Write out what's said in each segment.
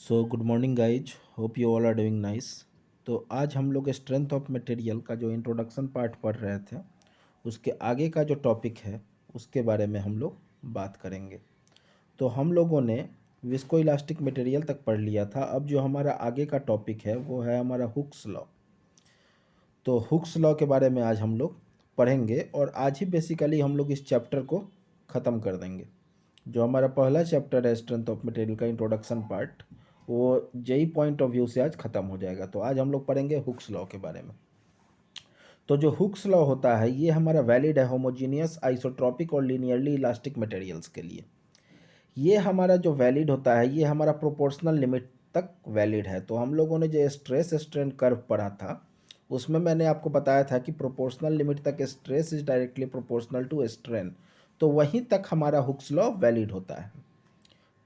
So good morning guys, hope you all are doing nice. तो आज हम लोग स्ट्रेंथ ऑफ मटेरियल का जो इंट्रोडक्शन पार्ट पढ़ रहे थे, उसके आगे का जो टॉपिक है उसके बारे में हम लोग बात करेंगे। तो हम लोगों ने विस्को इलास्टिक मटेरियल तक पढ़ लिया था। अब जो हमारा आगे का टॉपिक है वो है हमारा हुक्स लॉ। तो हुक्स लॉ के बारे में आज हम लोग पढ़ेंगे और आज ही बेसिकली हम लोग इस चैप्टर को ख़त्म कर देंगे। जो हमारा पहला चैप्टर है स्ट्रेंथ ऑफ मटेरियल का इंट्रोडक्शन पार्ट, वो जेई पॉइंट ऑफ व्यू से आज ख़त्म हो जाएगा। तो आज हम लोग पढ़ेंगे हुक्स लॉ के बारे में। तो जो हुक्स लॉ होता है ये हमारा वैलिड है होमोजीनियस, आइसोट्रॉपिक और लीनियरली इलास्टिक मटेरियल्स के लिए। ये हमारा जो वैलिड होता है ये हमारा प्रोपोर्शनल लिमिट तक वैलिड है। तो हम लोगों ने जो स्ट्रेस स्ट्रेन कर्व पढ़ा था उसमें मैंने आपको बताया था कि प्रोपोर्शनल लिमिट तक stress is directly proportional to strain, तो वहीं तक हमारा हुक्स लॉ वैलिड होता है।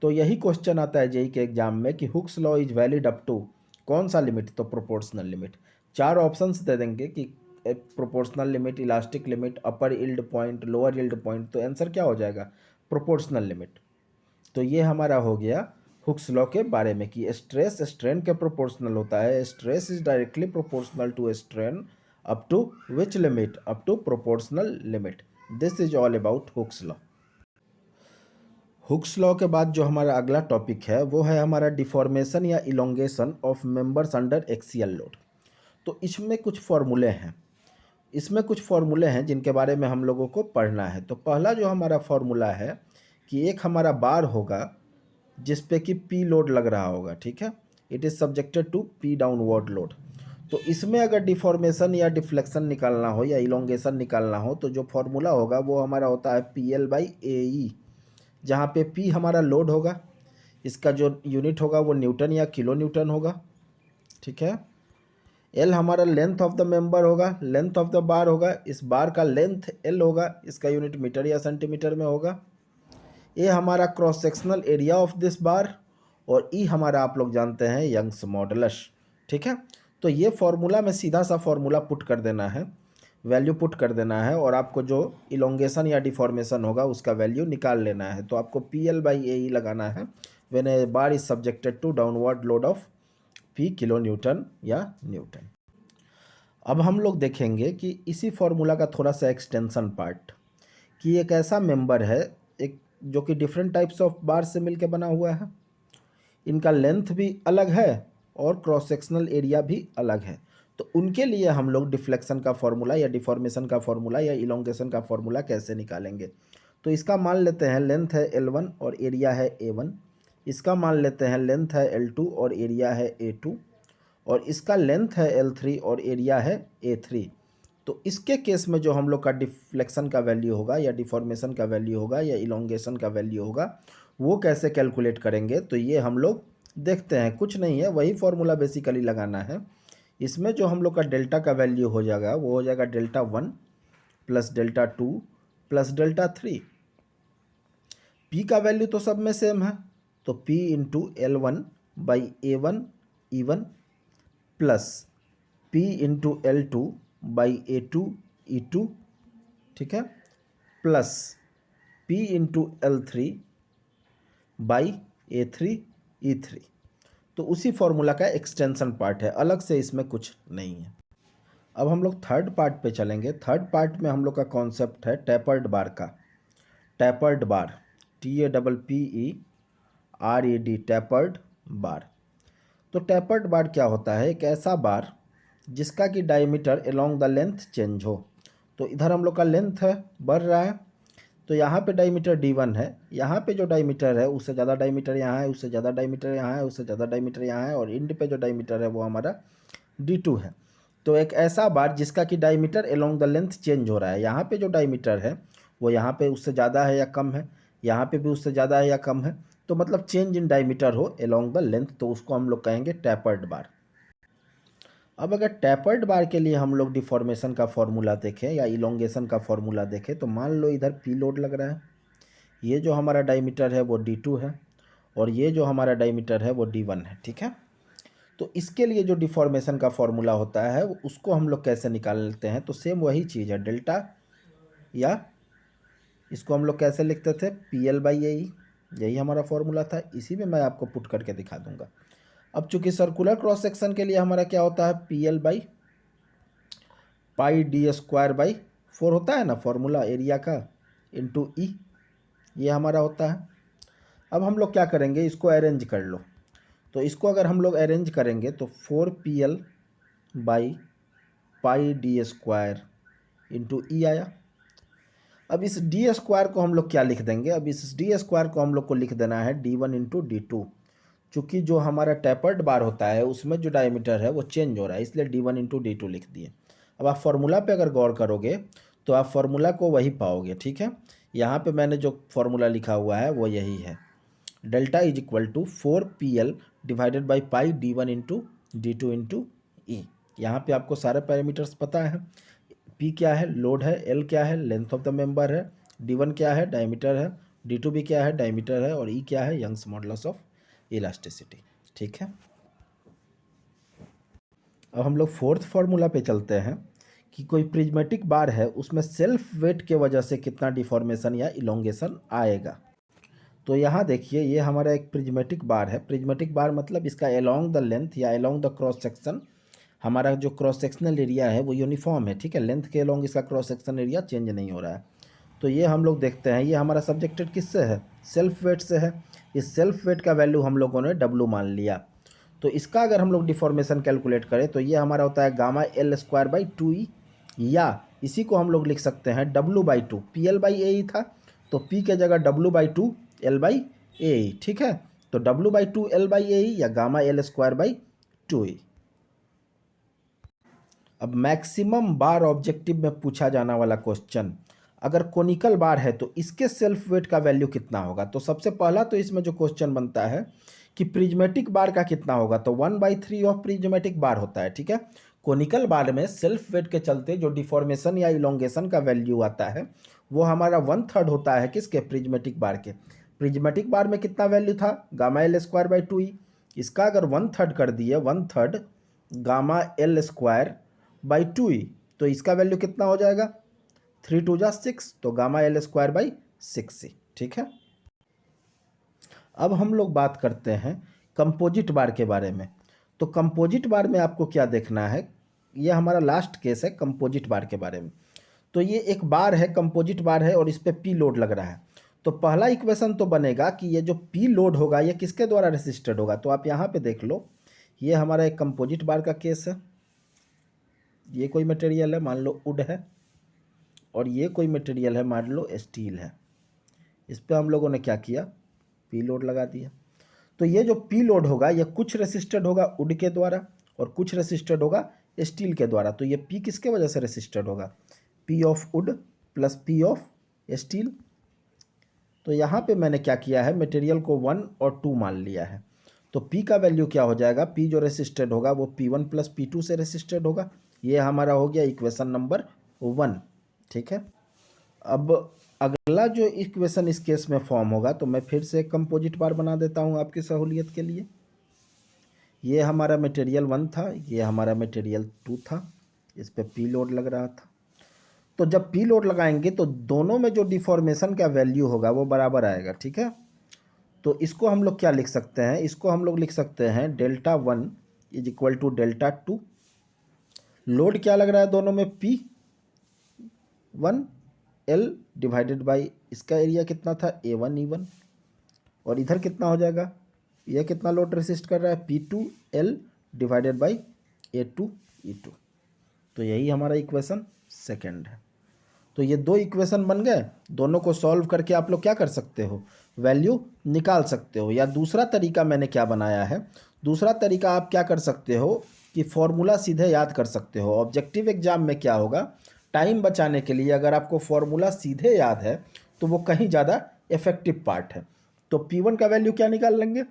तो यही क्वेश्चन आता है जेई के एग्जाम में कि Hooke's law is valid up to कौन सा लिमिट, तो प्रोपोर्शनल लिमिट। चार ऑप्शंस दे देंगे कि proportional limit, elastic limit, upper yield point, lower yield point. तो आंसर क्या हो जाएगा? Proportional limit. तो ये हमारा हो गया हुक्स लॉ के बारे में कि स्ट्रेस स्ट्रेन के प्रोपोर्शनल होता है। Stress is directly proportional to strain up to which limit? Up to proportional limit. This is all about Hooke's law. Hooke's law के बाद जो हमारा अगला टॉपिक है वो है हमारा डिफॉर्मेशन या elongation of members under axial load. तो इसमें कुछ फॉर्मूले हैं जिनके बारे में हम लोगों को पढ़ना है। तो पहला जो हमारा फॉर्मूला है कि एक हमारा बार होगा जिस पे कि पी लोड लग रहा होगा, ठीक है। It is subjected to P downward load. तो इसमें अगर डिफॉर्मेशन या डिफ्लेक्शन निकालना हो या इलोंगेशन निकालना हो तो जो फॉर्मूला होगा वो हमारा होता है पी एल बाई ए ई, जहाँ पे पी हमारा लोड होगा, इसका जो यूनिट होगा वो न्यूटन या किलो न्यूटन होगा, ठीक है। एल हमारा लेंथ ऑफ द मेंबर होगा, लेंथ ऑफ द बार होगा, इस बार का लेंथ एल होगा, इसका यूनिट मीटर या सेंटीमीटर में होगा। ए हमारा cross sectional area of this bar, और ई हमारा आप लोग जानते हैं यंग्स मॉडुलस, ठीक है। तो ये फॉर्मूला में सीधा सा फॉर्मूला पुट कर देना है, वैल्यू पुट कर देना है, और आपको जो इलोंगेशन या डिफॉर्मेशन होगा उसका वैल्यू निकाल लेना है। तो आपको P L by A E लगाना है when a bar is subjected to downward load of P kilo newton या न्यूटन। अब हम लोग देखेंगे कि इसी फॉर्मूला का थोड़ा सा एक्सटेंशन पार्ट, कि एक ऐसा मेंबर है एक जो कि डिफरेंट टाइप्स ऑफ बार से मिलकर बना हुआ है, इनका लेंथ भी अलग है और क्रॉस सेक्शनल एरिया भी अलग है। तो उनके लिए हम लोग डिफ्लेक्शन का फॉर्मूला या डिफॉर्मेशन का फॉर्मूला या इलोंगेशन का फॉर्मूला कैसे निकालेंगे? तो इसका मान लेते हैं लेंथ है L1 और एरिया है A1। इसका मान लेते हैं लेंथ है L2 और एरिया है A2। और इसका लेंथ है L3 और एरिया है A3। तो इसके केस में जो हम लोग का डिफ्लेक्शन का वैल्यू होगा या डिफॉर्मेशन का वैल्यू होगा या इलोंगेशन का वैल्यू होगा वो कैसे कैलकुलेट करेंगे? तो ये हम लोग देखते हैं। कुछ नहीं है, वही फॉर्मूला बेसिकली लगाना है। इसमें जो हम लोग का डेल्टा का वैल्यू हो जाएगा वो हो जाएगा delta 1 plus delta 2 plus delta 3। P का वैल्यू तो सब में सेम है, तो P into L1/A1 plus P into L2/A2 ठीक है, प्लस P इंटू L3/A3 तो उसी फॉर्मूला का एक्सटेंशन पार्ट है, अलग से इसमें कुछ नहीं है। अब हम लोग थर्ड पार्ट पे चलेंगे। थर्ड पार्ट में हम लोग का कॉन्सेप्ट है टैपर्ड बार का। टैपर्ड बार, TAPPERED, टैपर्ड बार। तो टैपर्ड बार क्या होता है? एक ऐसा बार जिसका कि diameter along the length change हो। तो इधर हम लोग का लेंथ है, बढ़ रहा है, तो यहाँ पे डायमीटर D1 है, यहाँ पे जो डायमीटर है उससे ज़्यादा डायमीटर यहाँ है, उससे ज़्यादा डायमीटर यहाँ है, उससे ज़्यादा डायमीटर यहाँ है, और इंड पे जो डायमीटर है वो हमारा D2 है। तो एक ऐसा बार जिसका कि diameter along the length change हो रहा है, यहाँ पे जो डायमीटर है वो यहाँ पे उससे ज़्यादा है या कम है, यहाँ पे भी उससे ज़्यादा है या कम है, तो मतलब चेंज इन डायमीटर हो अलोंग द लेंथ, तो उसको हम लोग कहेंगे टैपर्ड बार। अब अगर टैपर्ड बार के लिए हम लोग डिफॉर्मेशन का फॉर्मूला देखें या इलोंगेशन का फॉर्मूला देखें, तो मान लो इधर पी लोड लग रहा है, ये जो हमारा डायमीटर है वो D2 है, और ये जो हमारा डायमीटर है वो D1 है, ठीक है। तो इसके लिए जो डिफॉर्मेशन का फॉर्मूला होता है उसको हम लोग कैसे निकालते हैं? तो सेम वही चीज़ है, डेल्टा, या इसको हम लोग कैसे लिखते थे? PL/AE। यही हमारा फॉर्मूला था, इसी में मैं आपको पुट करके दिखा दूंगा। अब चूंकि सर्कुलर क्रॉस सेक्शन के लिए हमारा क्या होता है, PL by pi D square by 4 होता है ना फॉर्मूला एरिया का, इंटू ई, ये हमारा होता है। अब हम लोग क्या करेंगे, इसको अरेंज कर लो। तो इसको अगर हम लोग अरेंज करेंगे तो 4PL by pi D square into E आया। अब इस डी स्क्वायर को हम लोग क्या लिख देंगे, अब इस डी स्क्वायर को हम लोग को लिख देना है D1 इंटू D2। चूँकि जो हमारा टैपर्ड बार होता है उसमें जो डायमीटर है वो चेंज हो रहा है, इसलिए D1 इंटू D2 लिख दिए। अब आप फार्मूला पे अगर गौर करोगे तो आप फार्मूला को वही पाओगे, ठीक है। यहाँ पे मैंने जो फार्मूला लिखा हुआ है वो यही है, delta is equal to 4PL divided by pi D1 into D2 into E. यहाँ पर आपको सारे पैरामीटर्स पता है, P क्या है, लोड है, L क्या है, लेंथ ऑफ द मेंबर है, D1 क्या है, डायमीटर है, D2 भी क्या है, डायमीटर है, और E क्या है, यंग्स मॉडुलस ऑफ इलास्टिसिटी, ठीक है। अब हम लोग फोर्थ फार्मूला पे चलते हैं कि कोई प्रिज्मेटिक बार है उसमें सेल्फ वेट के वजह से कितना डिफॉर्मेशन या इलोंगेशन आएगा। तो यहाँ देखिए, ये हमारा एक प्रिज्मेटिक बार है। प्रिज्मेटिक बार मतलब इसका अलोंग द लेंथ या अलोंग द क्रॉस सेक्शन, हमारा जो क्रॉस सेक्शनल एरिया है वो यूनिफॉर्म है, ठीक है। लेंथ के अलोंग इसका क्रॉस सेक्शन एरिया चेंज नहीं हो रहा है। तो ये हम लोग देखते हैं, ये हमारा सब्जेक्टेड किससे है, सेल्फ वेट से है। इस सेल्फ वेट का वैल्यू हम लोगों ने W मान लिया। तो इसका अगर हम लोग डिफॉर्मेशन कैलकुलेट करें तो ये हमारा होता है gamma L square by 2E, या इसी को हम लोग लिख सकते हैं W/2। PL बाई AE था तो P के जगह W/2 L बाई AE, ठीक है। तो W/2 L बाई AE या gamma L square by 2E। अब मैक्सिमम बार ऑब्जेक्टिव में पूछा जाने वाला क्वेश्चन, अगर कोनिकल बार है तो इसके सेल्फ वेट का वैल्यू कितना होगा। तो सबसे पहला तो इसमें जो क्वेश्चन बनता है कि प्रिज्मेटिक बार का कितना होगा, तो 1/3 ऑफ प्रिज्मेटिक बार होता है, ठीक है। कोनिकल बार में सेल्फ वेट के चलते जो डिफॉर्मेशन या इलोंगेशन का वैल्यू आता है वो हमारा 1/3 होता है किसके, प्रिज्मेटिक बार के। प्रिज्मेटिक बार में कितना वैल्यू था, gamma L square by 2E। इसका अगर 1/3 कर दिए, 1/3 gamma L square by 2E, तो इसका वैल्यू कितना हो जाएगा, 3 2 जा 6, तो gamma L square by 6C, ठीक है। अब हम लोग बात करते हैं कंपोजिट बार के बारे में। तो कंपोजिट बार में आपको क्या देखना है, ये हमारा लास्ट केस है कंपोजिट बार के बारे में। तो ये एक बार है, कंपोजिट बार है, और इस पर P लोड लग रहा है। तो पहला इक्वेशन तो बनेगा कि ये जो P लोड होगा ये किसके द्वारा रेसिस्टेड होगा। तो आप यहाँ पे देख लो, ये हमारा एक कंपोजिट बार का केस है। ये कोई मटेरियल है, मान लो वुड है, और ये कोई मटेरियल है, मान लो स्टील है। इस पर हम लोगों ने क्या किया, P लोड लगा दिया। तो ये जो P लोड होगा ये कुछ रेसिस्टेड होगा वुड के द्वारा और कुछ रेसिस्टेड होगा स्टील के द्वारा। तो ये P किसके वजह से रेसिस्टेड होगा, P of would plus P of steel. तो यहाँ पे मैंने क्या किया है, मटेरियल को 1 और 2 मान लिया है। तो P का वैल्यू क्या हो जाएगा, P जो रेसिस्टेड होगा वो P1 प्लस P2 से रेसिस्टेड होगा। ये हमारा हो गया इक्वेशन नंबर 1, ठीक है। अब अगला जो इक्वेशन इस केस में फॉर्म होगा, तो मैं फिर से कंपोजिट बार बना देता हूँ आपकी सहूलियत के लिए। ये हमारा मटेरियल 1 था, ये हमारा मटेरियल 2 था, इस पे P लोड लग रहा था। तो जब P लोड लगाएंगे तो दोनों में जो डिफॉर्मेशन का वैल्यू होगा वो बराबर आएगा, ठीक है। तो इसको हम लोग क्या लिख सकते हैं, इसको हम लोग लिख सकते हैं Δ1 इज इक्वल टू Δ2। लोड क्या लग रहा है दोनों में, P1 L डिवाइडेड बाई इसका एरिया कितना था, A1 E1, और इधर कितना हो जाएगा, यह कितना लोड रेसिस्ट कर रहा है, P2 L divided by A2 E2। तो यही हमारा इक्वेशन सेकंड है। तो ये दो इक्वेशन बन गए, दोनों को सॉल्व करके आप लोग क्या कर सकते हो, वैल्यू निकाल सकते हो। या दूसरा तरीका मैंने क्या बनाया है, दूसरा तरीका आप क्या कर सकते हो कि फॉर्मूला सीधे याद कर सकते हो। ऑब्जेक्टिव एग्जाम में क्या होगा, टाइम बचाने के लिए अगर आपको फॉर्मूला सीधे याद है तो वो कहीं ज़्यादा इफेक्टिव पार्ट है। तो P1 का वैल्यू क्या निकाल लेंगे,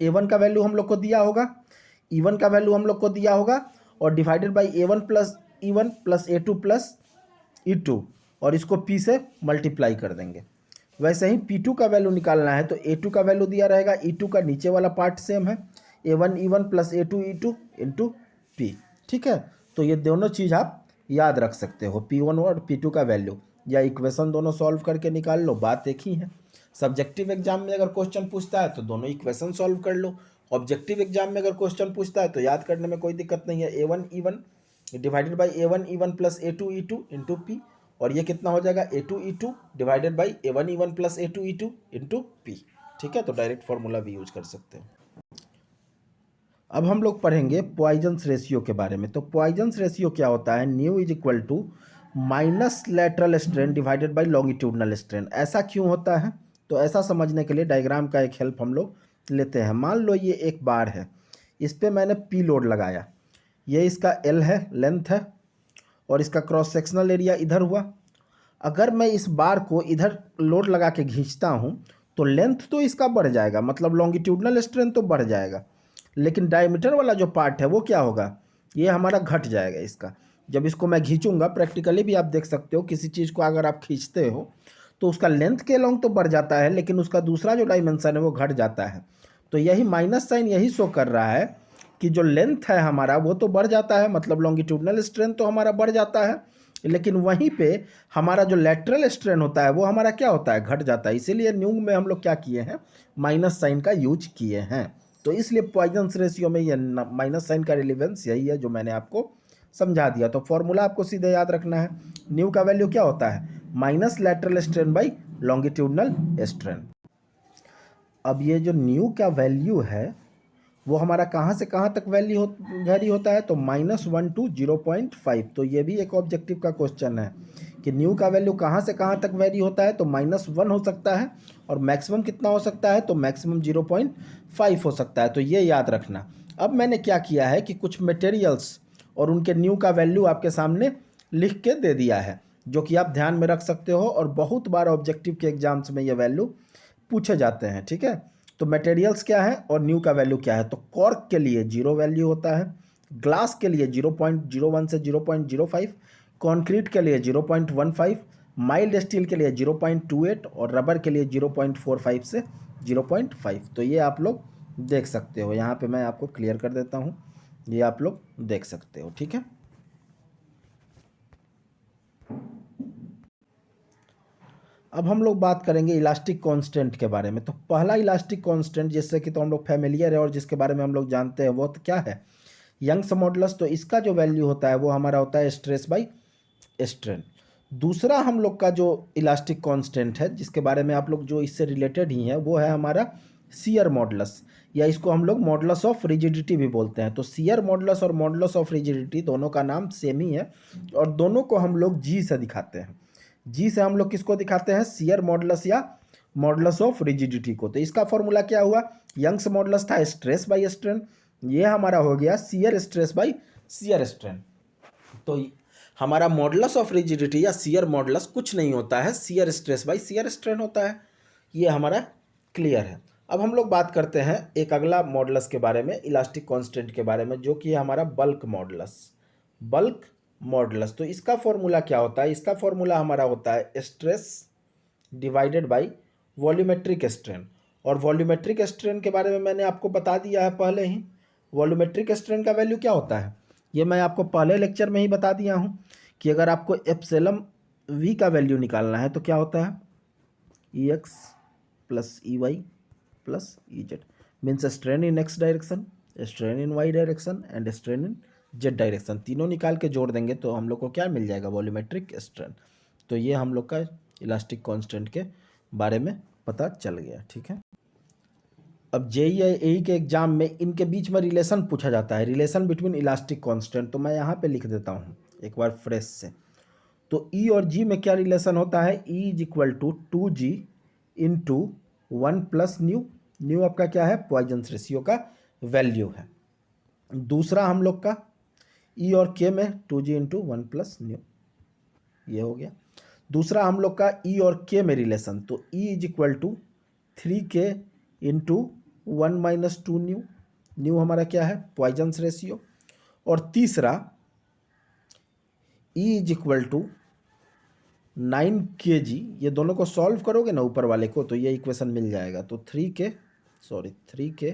A1 का वैल्यू हम लोग को दिया होगा, E1 का वैल्यू हम लोग को दिया होगा, और divided by A1 plus E1 plus A2 plus E2, और इसको P से मल्टीप्लाई कर देंगे। वैसे ही P2 का वैल्यू निकालना है तो A2 का वैल्यू दिया रहेगा, E2 का नीचे वाला पार्ट सेम है, A1 E1 plus A2 E2 into P, ठीक है। तो ये दोनों चीज़ आप याद रख सकते हो, P1 और P2 का वैल्यू, या इक्वेशन दोनों सॉल्व करके निकाल लो, बात एक ही है। सब्जेक्टिव एग्जाम में अगर क्वेश्चन पूछता है तो दोनों इक्वेशन सॉल्व कर लो, ऑब्जेक्टिव एग्जाम में अगर क्वेश्चन पूछता है तो याद करने में कोई दिक्कत नहीं है। A1 divided by A1 plus A2 into P, और ये कितना हो जाएगा A2 divided by A1 plus A2 into P. ठीक है, तो डायरेक्ट फॉर्मूला भी यूज कर सकते हैं। अब हम लोग पढ़ेंगे पॉइजन्स रेशियो के बारे में। तो पॉइजन्स रेशियो क्या होता है, nu is equal to minus lateral strain divided by longitudinal strain. ऐसा क्यों होता है, तो ऐसा समझने के लिए डायग्राम का एक हेल्प हम लोग लेते हैं। मान लो ये एक बार है, इस पर मैंने पी लोड लगाया, ये इसका एल है, लेंथ है, और इसका क्रॉस सेक्शनल एरिया इधर हुआ। अगर मैं इस बार को इधर लोड लगा के खींचता हूँ तो लेंथ तो इसका बढ़ जाएगा, मतलब लॉन्गिट्यूडनल स्ट्रेन तो बढ़ जाएगा, लेकिन डायमीटर वाला जो पार्ट है वो क्या होगा, ये हमारा घट जाएगा इसका। जब इसको मैं खींचूंगा, प्रैक्टिकली भी आप देख सकते हो, किसी चीज़ को अगर आप खींचते हो तो उसका लेंथ के लॉन्ग तो बढ़ जाता है, लेकिन उसका दूसरा जो डायमेंशन है वो घट जाता है। तो यही माइनस साइन यही शो कर रहा है कि जो लेंथ है हमारा वो तो बढ़ जाता है, मतलब लॉन्गिट्यूडनल स्ट्रेन तो हमारा बढ़ जाता है, लेकिन वहीं पे हमारा जो लेटरल स्ट्रेन होता है वो हमारा क्या होता है, घट जाता है। इसीलिए न्यू में हम लोग क्या किए हैं, माइनस साइन का यूज किए हैं। तो इसलिए पॉइजन्स रेशियो में ये माइनस साइन का रिलेवेंस यही है जो मैंने आपको समझा दिया। तो फॉर्मूला आपको सीधे याद रखना है, न्यू का वैल्यू क्या होता है, minus lateral strain by longitudinal strain. अब ये जो न्यू का वैल्यू है वो हमारा कहाँ से कहाँ तक वैरी होता है, तो -1 to 0.5। तो ये भी एक ऑब्जेक्टिव का क्वेश्चन है कि न्यू का वैल्यू कहाँ से कहाँ तक वैरी होता है, तो -1 हो सकता है, और मैक्सिमम कितना हो सकता है, तो मैक्सिमम 0.5 हो सकता है। तो ये याद रखना। अब मैंने क्या किया है कि कुछ मटेरियल्स और उनके न्यू का वैल्यू आपके सामने लिख के दे दिया है, जो कि आप ध्यान में रख सकते हो, और बहुत बार ऑब्जेक्टिव के एग्जाम्स में ये वैल्यू पूछे जाते हैं। ठीक है, तो मटेरियल्स क्या है और न्यू का वैल्यू क्या है। तो कॉर्क के लिए 0 वैल्यू होता है, ग्लास के लिए 0.01 से 0.05, कंक्रीट के लिए 0.15, माइल्ड स्टील के लिए 0.28, और रबर के लिए 0.45 से 0.5। तो ये आप लोग देख सकते हो, यहाँ पे मैं आपको क्लियर कर देता हूँ, ये आप लोग देख सकते हो। ठीक है, अब हम लोग बात करेंगे इलास्टिक कांस्टेंट के बारे में। तो पहला इलास्टिक कांस्टेंट जिससे कि तो हम लोग फैमिलियर है और जिसके बारे में हम लोग जानते हैं वो तो क्या है, यंग्स मॉडुलस। तो इसका जो वैल्यू होता है वो हमारा होता है स्ट्रेस बाई स्ट्रेन। दूसरा हम लोग का जो इलास्टिक कांस्टेंट है जिसके बारे में आप लोग जो इससे रिलेटेड ही है वो है हमारा शियर मॉडुलस, या इसको हम लोग मॉडुलस ऑफ रिजिडिटी भी बोलते हैं। तो शियर मॉडुलस और मॉडुलस ऑफ रिजिडिटी दोनों का नाम सेम ही है, और दोनों को हम लोग जी से दिखाते हैं। जी से हम लोग किसको दिखाते हैं, शियर मॉडुलस या मॉडुलस ऑफ रिजिडिटी को। तो इसका फॉर्मूला क्या हुआ, यंग्स मॉडुलस था स्ट्रेस बाई स्ट्रेन, ये हमारा हो गया shear stress by shear strain. तो हमारा मॉडुलस ऑफ रिजिडिटी या शियर मॉडुलस कुछ नहीं होता है, shear stress by shear strain होता है। ये हमारा क्लियर है। अब हम लोग बात करते हैं एक अगला मॉडुलस के बारे में, इलास्टिक कांस्टेंट के बारे में, जो कि है हमारा बल्क मॉडुलस। बल्क मॉडुलस, तो इसका फॉर्मूला क्या होता है, इसका फॉर्मूला हमारा होता है stress divided by volumetric strain. और वॉल्यूमेट्रिक स्ट्रेन के बारे में मैंने आपको बता दिया है पहले ही। वॉल्यूमेट्रिक स्ट्रेन का वैल्यू क्या होता है, ये मैं आपको पहले लेक्चर में ही बता दिया हूँ कि अगर आपको एप्सिलॉन वी का वैल्यू निकालना है तो क्या होता है, EX plus EY plus EZ, means strain in X direction, strain in Y direction and strain in Z direction. तीनों निकाल के जोड़ देंगे तो हम लोग को क्या मिल जाएगा, वॉल्यूमेट्रिक स्ट्रेन। तो ये हम लोग का इलास्टिक कांस्टेंट के बारे में पता चल गया। ठीक है, अब JEE के एग्जाम में इनके बीच में रिलेशन पूछा जाता है, रिलेशन बिटवीन इलास्टिक कांस्टेंट। तो मैं यहाँ पे लिख देता हूँ एक बार फ्रेश से। तो E और G में क्या रिलेशन होता है, E is equal to 2G into 1 plus nu. Nu आपका क्या है, पॉइजन्स रेशियो का वैल्यू है। दूसरा हम लोग का E और K में 2G इंटू 1 प्लस न्यू, ये हो गया। दूसरा हम लोग का E और K में रिलेशन, तो E is equal to 3K into 1 minus 2 nu. Nu हमारा क्या है, पॉइजन्स रेशियो। और तीसरा E is equal to 9 kg। ये दोनों को सॉल्व करोगे ना ऊपर वाले को तो ये इक्वेशन मिल जाएगा। तो 3K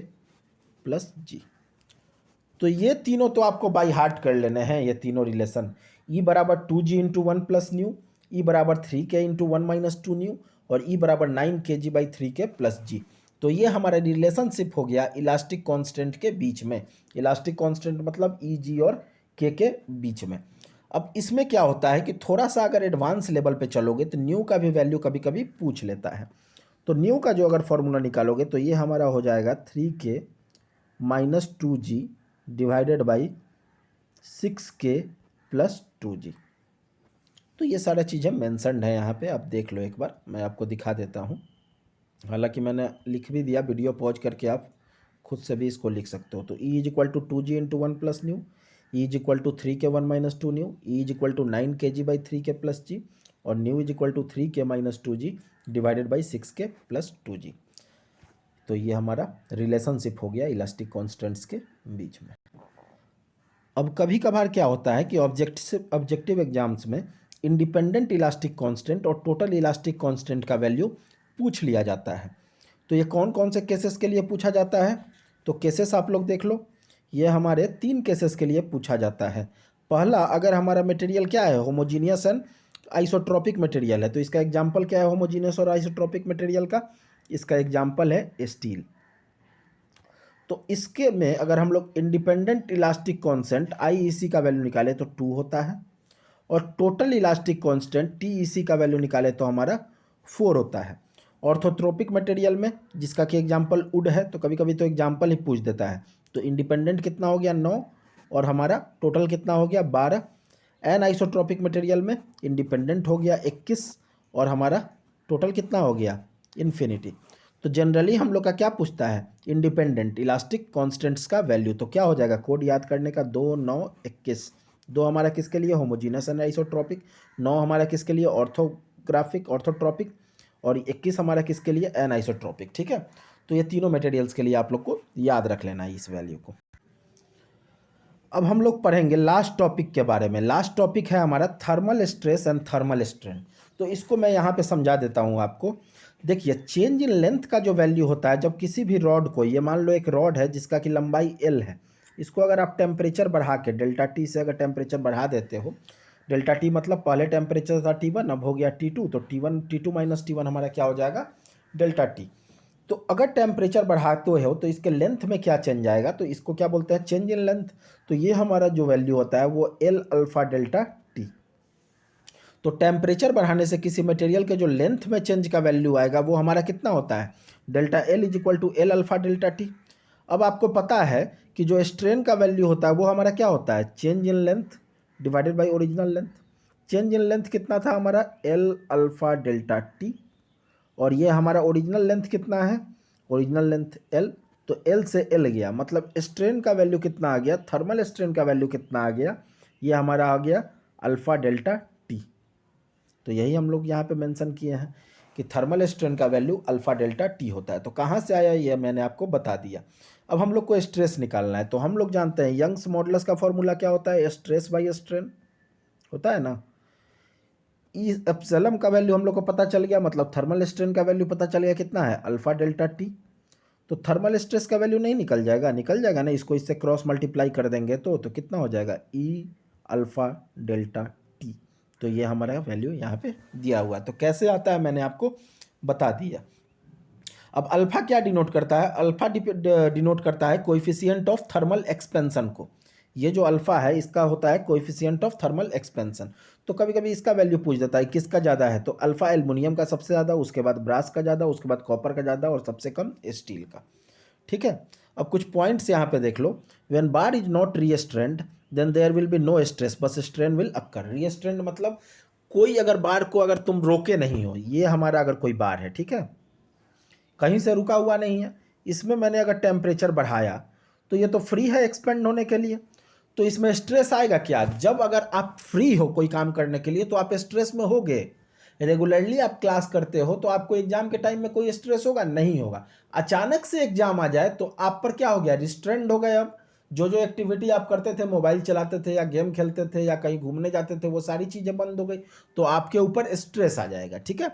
प्लस G। तो ये तीनों तो आपको बाई हार्ट कर लेने हैं, ये तीनों रिलेशन। E बराबर 2G into 1 plus new, E बराबर 3K इंटू 1 माइनस 2 न्यू, और ई बराबर 9 kg/3k प्लस जी। तो ये हमारा रिलेशनशिप हो गया इलास्टिक कांस्टेंट के बीच में। इलास्टिक कांस्टेंट मतलब ई जी और के बीच में। अब इसमें क्या होता है कि थोड़ा सा अगर एडवांस लेवल पे चलोगे तो न्यू का भी वैल्यू कभी कभी पूछ लेता है। तो न्यू का जो अगर फॉर्मूला निकालोगे तो ये हमारा हो जाएगा 3k minus 2g divided by 6k plus 2g। तो ये सारा चीज़ें मेंशन्ड है यहाँ पे, आप देख लो एक बार, मैं आपको दिखा देता हूँ। हालांकि मैंने लिख भी दिया, वीडियो पॉज करके आप खुद से भी इसको लिख सकते हो। तो E is equal to 2g into 1 plus nu, E is equal to 3k 1 minus 2 nu, E is equal to 9 kg/3k plus G, और nu is equal to 3k minus 2g divided by 6k plus 2g। तो ये हमारा relationship हो गया elastic constants के बीच में। अब कभी कभार क्या होता है कि ऑब्जेक्टिव एग्जाम्स में इंडिपेंडेंट इलास्टिक कांस्टेंट और टोटल इलास्टिक कांस्टेंट का वैल्यू पूछ लिया जाता है। तो ये कौन कौन से केसेस के लिए पूछा जाता है? तो केसेस आप लोग देख लो, ये हमारे 3 केसेस के लिए पूछा जाता है। पहला, अगर हमारा मटेरियल क्या है, होमोजीनियस एंड आइसोट्रॉपिक मटेरियल है, तो इसका एग्जाम्पल क्या है होमोजीनियस और आइसोट्रॉपिक मटेरियल का? इसका एग्जाम्पल है स्टील। तो इसके में अगर हम लोग इंडिपेंडेंट इलास्टिक कांस्टेंट आईईसी का वैल्यू निकाले तो 2 होता है, और टोटल इलास्टिक कांस्टेंट टीईसी का वैल्यू निकाले तो हमारा 4 होता है। ऑर्थोट्रोपिक मटेरियल में, जिसका कि एग्जांपल वुड है, तो कभी कभी तो एग्जांपल ही पूछ देता है। तो इंडिपेंडेंट कितना हो गया 9, और हमारा टोटल कितना हो गया 12। एन आइसोट्रोपिक मटेरियल में इंडिपेंडेंट हो गया 21, और हमारा टोटल कितना हो गया इन्फिनिटी। तो जनरली हम लोग का क्या पूछता है, इंडिपेंडेंट इलास्टिक कांस्टेंट्स का वैल्यू। तो क्या हो जाएगा, कोड याद करने का, 2 9 21। 2 हमारा किसके लिए, होमोजीनस एंड आइसोट्रोपिक। 9 हमारा किसके लिए, ऑर्थोट्रोपिक। और 21 हमारा किसके लिए, एन आइसोट्रोपिक। ठीक है, तो ये तीनों मटेरियल्स के लिए आप लोग को याद रख लेना है इस वैल्यू को। अब हम लोग पढ़ेंगे लास्ट टॉपिक के बारे में। लास्ट टॉपिक है हमारा thermal stress and thermal strain. तो इसको मैं यहाँ पे समझा देता हूँ आपको। देखिए, चेंज इन लेंथ का जो वैल्यू होता है, जब किसी भी रॉड को, ये मान लो एक रॉड है जिसका कि लंबाई L है, इसको अगर आप टेम्परेचर बढ़ा के डेल्टा टी से अगर टेम्परेचर बढ़ा देते हो, डेल्टा टी मतलब पहले टेम्परेचर था T1, अब हो गया T2, तो T2 माइनस T1 हमारा क्या हो जाएगा, डेल्टा टी। तो अगर टेम्परेचर बढ़ाते हो तो इसके लेंथ में क्या चेंज आएगा, तो इसको क्या बोलते हैं, चेंज इन लेंथ। तो ये हमारा जो वैल्यू होता है वो L अल्फा डेल्टा टी। तो टेम्परेचर बढ़ाने से किसी मटेरियल के जो लेंथ में चेंज का वैल्यू आएगा वो हमारा कितना होता है, delta L is equal to L alpha delta T. अब आपको पता है कि जो स्ट्रेन का वैल्यू होता है वो हमारा क्या होता है, change in length divided by original length. Change in length कितना था हमारा, L अल्फा डेल्टा टी, और ये हमारा ओरिजिनल लेंथ कितना है, ओरिजिनल लेंथ L। तो L से L गया, मतलब स्ट्रेन का वैल्यू कितना आ गया, थर्मल स्ट्रेन का वैल्यू कितना आ गया, ये हमारा आ गया अल्फा डेल्टा टी। तो यही हम लोग यहाँ पे मेंशन किए हैं कि थर्मल स्ट्रेन का वैल्यू अल्फा डेल्टा टी होता है। तो कहाँ से आया ये मैंने आपको बता दिया। अब हम लोग को स्ट्रेस निकालना है, तो हम लोग जानते हैं यंग्स मॉडुलस का फॉर्मूला क्या होता है, स्ट्रेस बाई स्ट्रेन होता है ना। ई एप्सिलॉन का वैल्यू हम लोग को पता चल गया, मतलब थर्मल स्ट्रेन का वैल्यू पता चल गया कितना है, अल्फा डेल्टा टी। तो थर्मल स्ट्रेस का वैल्यू नहीं निकल जाएगा, निकल जाएगा ना, इसको इससे क्रॉस मल्टीप्लाई कर देंगे तो कितना हो जाएगा, ई अल्फा डेल्टा टी। तो ये हमारा वैल्यू यहाँ पे दिया हुआ है। तो कैसे आता है मैंने आपको बता दिया। अब अल्फा क्या डिनोट करता है, अल्फा डिनोट करता है कोएफिशिएंट ऑफ थर्मल एक्सपेंशन को। ये जो अल्फा है इसका होता है कोएफिशिएंट ऑफ थर्मल एक्सपेंशन। तो कभी कभी इसका वैल्यू पूछ देता है किसका ज़्यादा है, तो अल्फा एल्युमिनियम का सबसे ज़्यादा, उसके बाद ब्रास का ज़्यादा, उसके बाद कॉपर का ज़्यादा, और सबसे कम स्टील का। ठीक है, अब कुछ पॉइंट्स यहाँ पे देख लो। When bar is not restrained then there will be no stress, बस स्ट्रेन विल अक्कर। रीस्ट्रेंड मतलब कोई अगर बार को अगर तुम रोके नहीं हो, ये हमारा अगर कोई बार है, ठीक है, कहीं से रुका हुआ नहीं है, इसमें मैंने अगर टेम्परेचर बढ़ाया तो ये तो फ्री है एक्सपेंड होने के लिए। तो इसमें स्ट्रेस आएगा क्या, जब अगर आप फ्री हो कोई काम करने के लिए तो आप स्ट्रेस में होगे। रेगुलरली आप क्लास करते हो तो आपको एग्जाम के टाइम में कोई स्ट्रेस होगा, नहीं होगा। अचानक से एग्जाम आ जाए तो आप पर क्या हो गया, रिस्ट्रेंड हो गए। अब जो जो एक्टिविटी आप करते थे, मोबाइल चलाते थे या गेम खेलते थे या कहीं घूमने जाते थे, वो सारी चीज़ें बंद हो गई, तो आपके ऊपर स्ट्रेस आ जाएगा। ठीक है,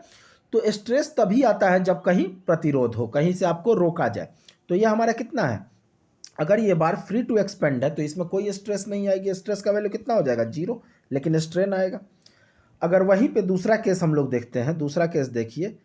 तो स्ट्रेस तभी आता है जब कहीं प्रतिरोध हो, कहीं से आपको रोका जाए। तो ये हमारा कितना है, अगर ये बार फ्री टू एक्सपेंड है तो इसमें कोई स्ट्रेस नहीं आएगी, स्ट्रेस का वैल्यू कितना हो जाएगा, 0, लेकिन स्ट्रेन आएगा। अगर वहीं पे दूसरा केस हम लोग देखते हैं, दूसरा केस देखिए,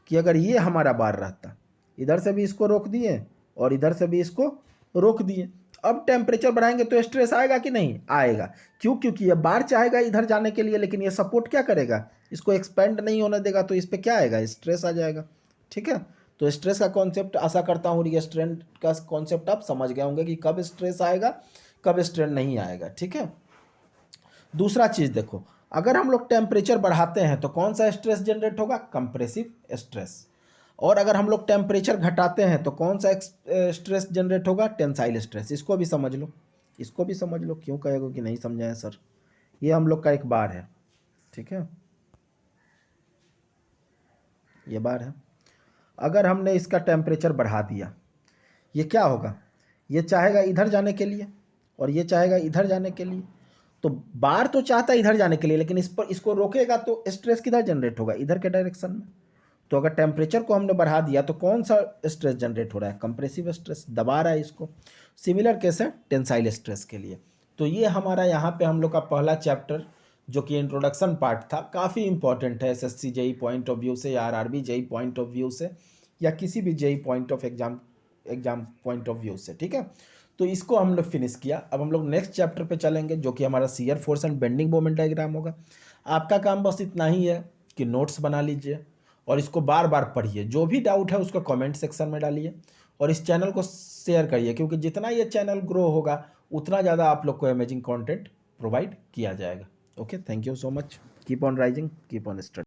कि अगर ये हमारा बार रहता, इधर से भी इसको रोक दिए और इधर से भी इसको रोक दिए, अब टेम्परेचर बढ़ाएंगे तो स्ट्रेस आएगा कि नहीं आएगा। क्यों? क्योंकि ये बार चाहेगा इधर जाने के लिए, लेकिन ये सपोर्ट क्या करेगा, इसको एक्सपेंड नहीं होने देगा, तो इस पर क्या आएगा, स्ट्रेस आ जाएगा। ठीक है, तो स्ट्रेस का कॉन्सेप्ट आशा करता हूँ रिस्ट्रेंट का कॉन्सेप्ट आप समझ गए होंगे कि कब स्ट्रेस आएगा कब स्ट्रेन नहीं आएगा। ठीक है, दूसरा चीज़ देखो, अगर हम लोग टेम्परेचर बढ़ाते हैं तो कौन सा स्ट्रेस जनरेट होगा, कंप्रेसिव स्ट्रेस। और अगर हम लोग टेम्परेचर घटाते हैं तो कौन सा स्ट्रेस जनरेट होगा, टेंसाइल स्ट्रेस। इसको भी समझ लो, इसको भी समझ लो। क्यों कहेगा कि नहीं समझा है सर, ये हम लोग का एक बार है। ठीक है, ये बार है। अगर हमने इसका टेम्परेचर बढ़ा दिया, ये क्या होगा, ये चाहेगा इधर जाने के लिए और ये चाहेगा इधर जाने के लिए। तो बार तो चाहता है इधर जाने के लिए, लेकिन इस पर इसको रोकेगा तो स्ट्रेस किधर जनरेट होगा, इधर के डायरेक्शन में। तो अगर टेम्परेचर को हमने बढ़ा दिया तो कौन सा स्ट्रेस जनरेट हो रहा है, कंप्रेसिव स्ट्रेस, दबा रहा है इसको। सिमिलर केस है टेंसाइल स्ट्रेस के लिए। तो ये हमारा यहाँ पे हम लोग का पहला चैप्टर जो कि इंट्रोडक्शन पार्ट था, काफ़ी इंपॉर्टेंट है SSC JE point of view से या RRB JE point of view से या किसी भी JE point of exam point of view से। ठीक है, तो इसको हम लोग फिनिश किया। अब हम लोग नेक्स्ट चैप्टर पे चलेंगे जो कि हमारा shear force and bending moment diagram होगा। आपका काम बस इतना ही है कि नोट्स बना लीजिए और इसको बार बार पढ़िए। जो भी डाउट है उसको कमेंट सेक्शन में डालिए और इस चैनल को शेयर करिए, क्योंकि जितना ये चैनल ग्रो होगा उतना ज़्यादा आप लोग को अमेजिंग कंटेंट प्रोवाइड किया जाएगा। Okay, thank you so much. Keep on rising, keep on study.